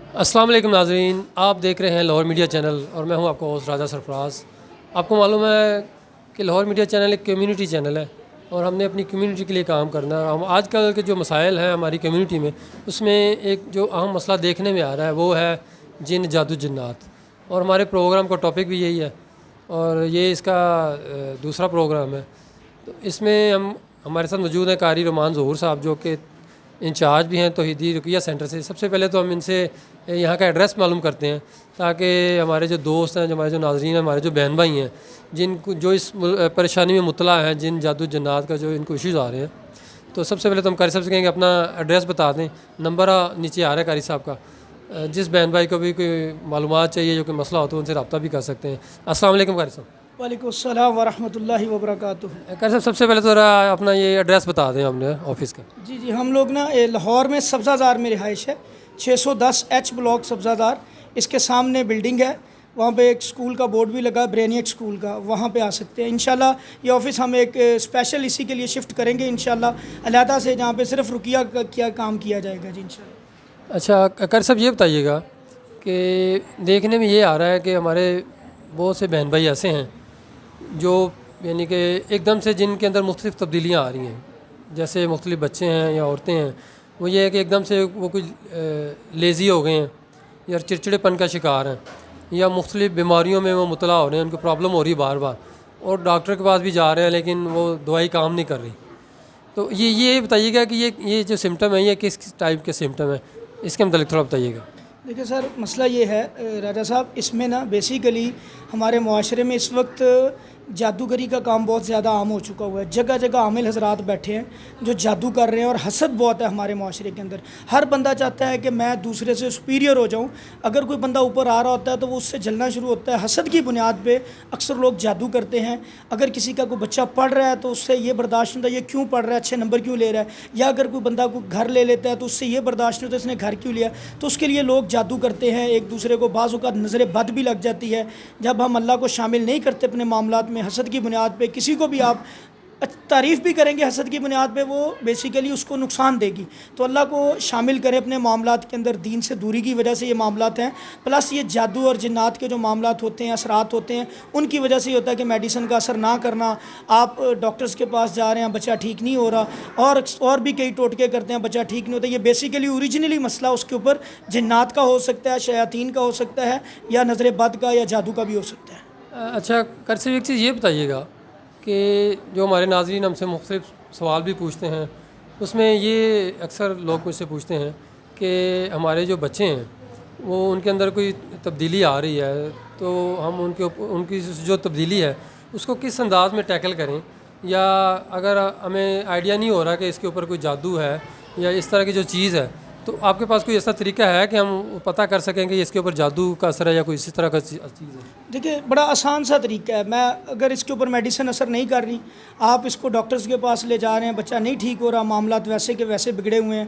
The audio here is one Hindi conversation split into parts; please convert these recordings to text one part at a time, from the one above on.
अस्सलाम वालेकुम नाज़रीन, आप देख रहे हैं लाहौर मीडिया चैनल और मैं हूं आपका होस्ट राजा सरफराज। आपको मालूम है कि लाहौर मीडिया चैनल एक कम्युनिटी चैनल है और हमने अपनी कम्युनिटी के लिए काम करना है। हम आजकल के जो मसाइल हैं हमारी कम्युनिटी में, उसमें एक जो अहम मसला देखने में आ रहा है वो है जिन जादू जन्नात। और हमारे प्रोग्राम का टॉपिक भी यही है और ये इसका दूसरा प्रोग्राम है। तो इसमें हमारे साथ मौजूद हैं कारी रोमान ज़हूर साहब, जो कि इंचार्ज भी हैं तौहीदी रुकिया सेंटर से। सबसे पहले तो हम इनसे यहाँ का एड्रेस मालूम करते हैं ताकि हमारे जो दोस्त हैं, जो हमारे जो नाज़रीन हैं, हमारे जो बहन भाई हैं, जिनको जो इस परेशानी में मुतला हैं, जिन जादू जन्नात का जो इनको इश्यूज़ आ रहे हैं। तो सबसे पहले तो हम कारी साहब से कहेंगे अपना एड्रेस बता दें। नंबर नीचे आ रहा है कारी साहब का, जिस बहन भाई को भी कोई मालूमात चाहिए, जो कोई मसला हो तो उनसे रब्ता भी कर सकते हैं। अस्सलाम वालेकुम कारी साहब। वालेकुम अस्सलाम वरहमतुल्लाहि वबरकातुहू। कारी साहब सबसे पहले तो ज़रा अपना ये एड्रेस बता दें अपने ऑफिस का। जी, हम लोग ना लाहौर में सब्ज़ादार में रिहाइश है, 610 एच ब्लॉक सब्ज़ादार। इसके सामने बिल्डिंग है, वहाँ पे एक स्कूल का बोर्ड भी लगा, ब्रेनियक स्कूल का, वहाँ पे आ सकते हैं। इंशाल्लाह ये ऑफ़िस हम एक स्पेशल इसी के लिए शिफ्ट करेंगे इंशाल्लाह, अलहदा से, जहाँ पे सिर्फ रुकिया का क्या काम किया जाएगा जी इंशाल्लाह। अच्छा कारी साहब, ये बताइएगा कि देखने में ये आ रहा है कि हमारे बहुत से बहन भाई ऐसे हैं जो यानी कि एकदम से जिनके अंदर मुख्तलिफ़ तब्दीलियाँ आ रही हैं, जैसे मुख्तलिफ़ बच्चे हैं या औरतें हैं, वो ये है कि एकदम से वो कुछ लेज़ी हो गए हैं या चिड़चिड़ेपन का शिकार हैं या मुख्तलिफ़ बीमारियों में वो मुतला हो रहे हैं, उनको प्रॉब्लम हो रही है बार बार, और डॉक्टर के पास भी जा रहे हैं लेकिन वो दवाई काम नहीं कर रही। तो ये बताइएगा कि ये जो सिम्टम है ये किस टाइप के सिम्टम है, इसके मतलब थोड़ा बताइएगा। देखिए सर, मसला ये है राजा साहब, इसमें ना बेसिकली हमारे मुआशरे में इस वक्त जादूगरी का काम बहुत ज़्यादा आम हो चुका हुआ है। जगह जगह आमिल हजरात बैठे हैं जो जादू कर रहे हैं, और हसद बहुत है हमारे मुआशरे के अंदर। हर बंदा चाहता है कि मैं दूसरे से सुपीरियर हो जाऊं। अगर कोई बंदा ऊपर आ रहा होता है तो वो उससे जलना शुरू होता है। हसद की बुनियाद पे अक्सर लोग जादू करते हैं। अगर किसी का कोई बच्चा पढ़ रहा है तो उससे ये बर्दाश्त नहीं होता ये क्यों पढ़ रहा है, अच्छे नंबर क्यों ले रहा है, या अगर कोई बंदा को घर ले लेता है तो उससे ये बर्दाश्त नहीं होता इसने घर क्यों लिया। तो उसके लिए लोग जादू करते हैं एक दूसरे को। बाज़ औक़ात नज़र बद भी लग जाती है जब हम अल्लाह को शामिल नहीं करते अपने मामलात में। हसद की बुनियाद पे किसी को भी आप तारीफ़ भी करेंगे, हसद की बुनियाद पे वो बेसिकली उसको नुकसान देगी। तो अल्लाह को शामिल करें अपने मामलात के अंदर। दीन से दूरी की वजह से ये मामलात हैं, प्लस ये जादू और जिन्नात के जो मामलात होते हैं, असरात होते हैं, उनकी वजह से ये होता है कि मेडिसिन का असर ना करना। आप डॉक्टर्स के पास जा रहे हैं, बच्चा ठीक नहीं हो रहा, और भी कई टोटके करते हैं, बच्चा ठीक नहीं होता। ये बेसिकली ओरिजिनली मसला उसके ऊपर जिन्नात का हो सकता है, शयातीन का हो सकता है, या नज़र बद का या जादू का भी हो सकता है। अच्छा कर से एक चीज़ ये बताइएगा कि जो हमारे नाज़रीन हमसे मुख्तलिफ़ सवाल भी पूछते हैं, उसमें ये अक्सर लोग मुझसे पूछते हैं कि हमारे जो बच्चे हैं वो उनके अंदर कोई तब्दीली आ रही है, तो हम उनकी जो तब्दीली है उसको किस अंदाज़ में टैकल करें, या अगर हमें आइडिया नहीं हो रहा कि इसके ऊपर कोई जादू है या इस तरह की जो चीज़ है, तो आपके पास कोई ऐसा तरीका है कि हम पता कर सकें कि इसके ऊपर जादू का असर है या कोई इसी तरह का चीज़ है? देखिए, बड़ा आसान सा तरीका है। मैं अगर इसके ऊपर मेडिसिन असर नहीं कर रही, आप इसको डॉक्टर्स के पास ले जा रहे हैं, बच्चा नहीं ठीक हो रहा, मामलात वैसे के वैसे बिगड़े हुए हैं,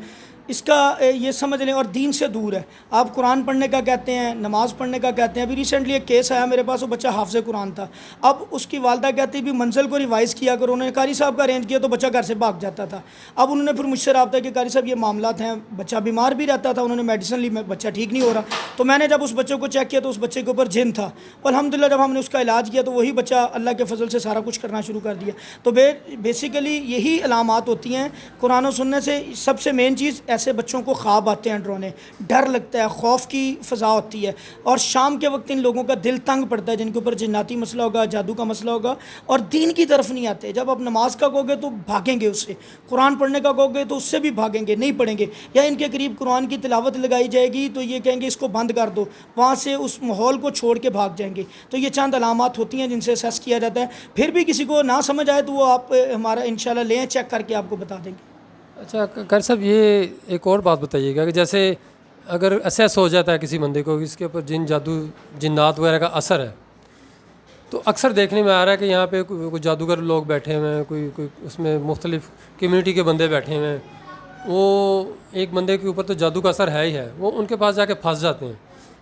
इसका ये समझ लें, और दीन से दूर है। आप कुरान पढ़ने का कहते हैं, नमाज़ पढ़ने का कहते हैं। अभी रिसेंटली एक केस आया मेरे पास, वो बच्चा हाफ़िज़ कुरान था। अब उसकी वालदा कहती भी मंजिल को रिवाइज़ किया करो। उन्होंने कारी साहब का अरेंज किया तो बच्चा घर से भाग जाता था। अब उन्होंने फिर मुझसे रब्ता कि कारी साहब ये मामलात हैं, बच्चा बीमार भी रहता था, उन्होंने मेडिसिन ली, बच्चा ठीक नहीं हो रहा। तो मैंने जब उस बच्चे को चेक किया तो उस बच्चे के ऊपर जिन था। अल्हम्दुलिल्लाह जब हमने उसका इलाज किया तो वही बच्चा अल्लाह के फजल से सारा कुछ करना शुरू कर दिया। तो बेसिकली यही अलामात होती हैं कुरान और सुनने से। सबसे मेन चीज़, ऐसे बच्चों को ख्वाब आते हैं डराने, डर लगता है, खौफ की फ़ज़ा होती है, और शाम के वक्त इन लोगों का दिल तंग पड़ता है जिनके ऊपर जिन्नाती मसला होगा, जादू का मसला होगा, और दीन की तरफ नहीं आते। जब आप नमाज का कहोगे तो भागेंगे उससे, कुरान पढ़ने का कहोगे तो उससे भी भागेंगे, नहीं पढ़ेंगे। या इनके करीब कुरान की तिलावत लगाई जाएगी तो ये कहेंगे इसको बंद कर दो, वहाँ से उस माहौल को छोड़ के भाग जाएंगे। तो ये चंद अलामात होती हैं जिनसे असेस किया जाता है। फिर भी किसी को ना समझ आए तो वो आप हमारा इंशाल्लाह लें, चेक करके आपको बता देंगे। अच्छा कर साहब, ये एक और बात बताइएगा कि जैसे अगर असेस हो जाता है किसी बंदे को इसके ऊपर जिन जादू जिन्नात वगैरह का असर है, तो अक्सर देखने में आ रहा है कि यहाँ पे कोई जादूगर लोग बैठे हुए हैं, कोई कोई उसमें मुख्तलिफ़ कम्यूनिटी के बंदे बैठे हुए हैं। वो एक बंदे के ऊपर तो जादू का असर है ही है, वो उनके पास जाके फंस जाते हैं।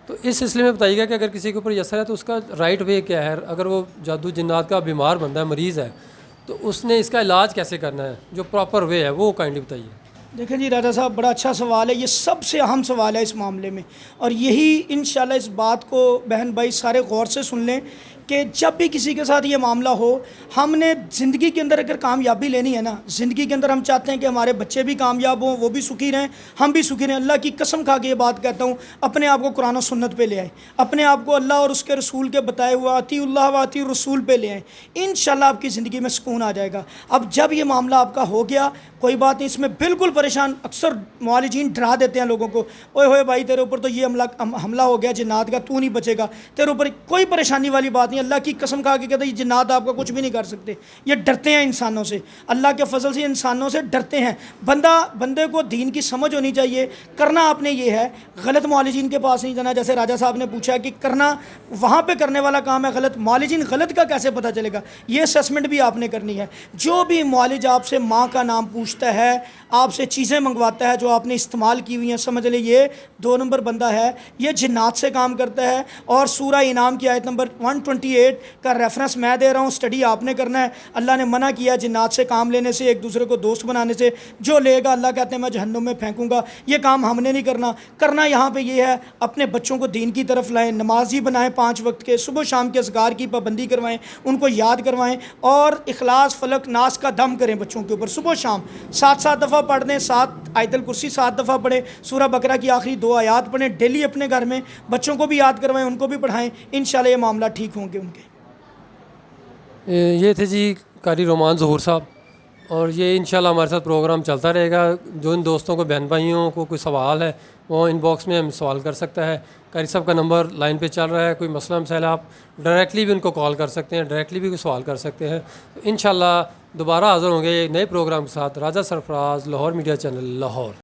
तो इस सिलसिले में बताइएगा कि अगर किसी के ऊपर ये असर है तो उसका राइट वे क्या है? अगर वो जादू जिन्नात का बीमार बंदा है, मरीज़ है, तो उसने इसका इलाज कैसे करना है, जो प्रॉपर वे है वो काइंडली बताइए। देखें जी राजा साहब, बड़ा अच्छा सवाल है, ये सबसे अहम सवाल है इस मामले में। और यही इंशाल्लाह इस बात को बहन भाई सारे गौर से सुन लें कि जब भी किसी के साथ ये मामला हो, हमने ज़िंदगी के अंदर अगर कामयाबी लेनी है ना, ज़िंदगी के अंदर हम चाहते हैं कि हमारे बच्चे भी कामयाब हों, वो भी सुखी रहें, हम भी सुखी रहें। अल्लाह की कसम खा के ये बात कहता हूँ, अपने आप को कुरान और सुन्नत पे ले आए, अपने आप को अल्लाह और उसके रसूल के बताए हुआ अतीउल्लाह व अती रसूल पे ले आए, इंशाल्लाह आपकी ज़िंदगी में सुकून आ जाएगा। अब जब ये मामला आपका हो गया, कोई बात नहीं, इसमें बिल्कुल परेशान, अक्सर मुआलिजीन डरा देते हैं लोगों को, ओए होए भाई तेरे ऊपर तो ये हमला हो गया जिन्नात का, तू नहीं बचेगा, तेरे ऊपर कोई परेशानी वाली बात नहीं। अल्लाह की कसम खा के कहते हैं ये जिन्नात आपका कुछ भी नहीं कर सकते, ये डरते हैं इंसानों से, अल्लाह के फजल से इंसानों से डरते हैं। बंदे को दीन की समझ होनी चाहिए। करना आपने ये है, गलत मुआलिजीन के पास नहीं जाना। जैसे राजा साहब ने पूछा कि करना वहाँ पे करने वाला काम है गलत, मुआलिजीन गलत का कैसे पता चलेगा, ये असेसमेंट भी आपने करनी है। जो भी मुआलिज आपसे माँ का नाम पूछता है, आपसे चीज़ें मंगवाता है जो आपने इस्तेमाल की हुई हैं, समझ ले ये 2 नंबर बंदा है, ये जिन्नात से काम करता है। और सूरा इनाम की आयत नंबर 128 का रेफरेंस मैं दे रहा हूँ, स्टडी आपने करना है। अल्लाह ने मना किया जिन्नात से काम लेने से, एक दूसरे को दोस्त बनाने से। जो लेगा अल्लाह कहते हैं मैं जहन्नुम में फेंकूंगा, ये काम हमने नहीं करना। करना यहाँ पे ये है, अपने बच्चों को दीन की तरफ लाएं, नमाजी बनाएं, 5 वक्त के, सुबह शाम के असगार की पाबंदी करवाएं, उनको याद करवाएं, और इखलास फलक नास का दम करें बच्चों के ऊपर सुबह शाम 7-7 दफ़ा पढ़ दें। 7 आयतल कुर्सी 7 दफ़ा पढ़ें, सूरह बकरा की आखिरी 2 आयात पढ़ें डेली अपने घर में, बच्चों को भी याद करवाएं, उनको भी पढ़ाएं, इंशाल्लाह ये मामला ठीक होंगे उनके। ये थे जी कारी रोमान ज़हूर साहब, और ये इंशाल्लाह हमारे साथ प्रोग्राम चलता रहेगा। जो इन दोस्तों को, बहन भाइयों को कोई सवाल है वो इनबॉक्स में हम सवाल कर सकता है। कारी साहब का नंबर लाइन पे चल रहा है, कोई मसला मसाइल आप डायरेक्टली भी उनको कॉल कर सकते हैं, डायरेक्टली भी कोई सवाल कर सकते हैं। तो इंशाल्लाह दोबारा हाज़िर होंगे नए प्रोग्राम के साथ। राजा सरफराज, लाहौर मीडिया चैनल, लाहौर।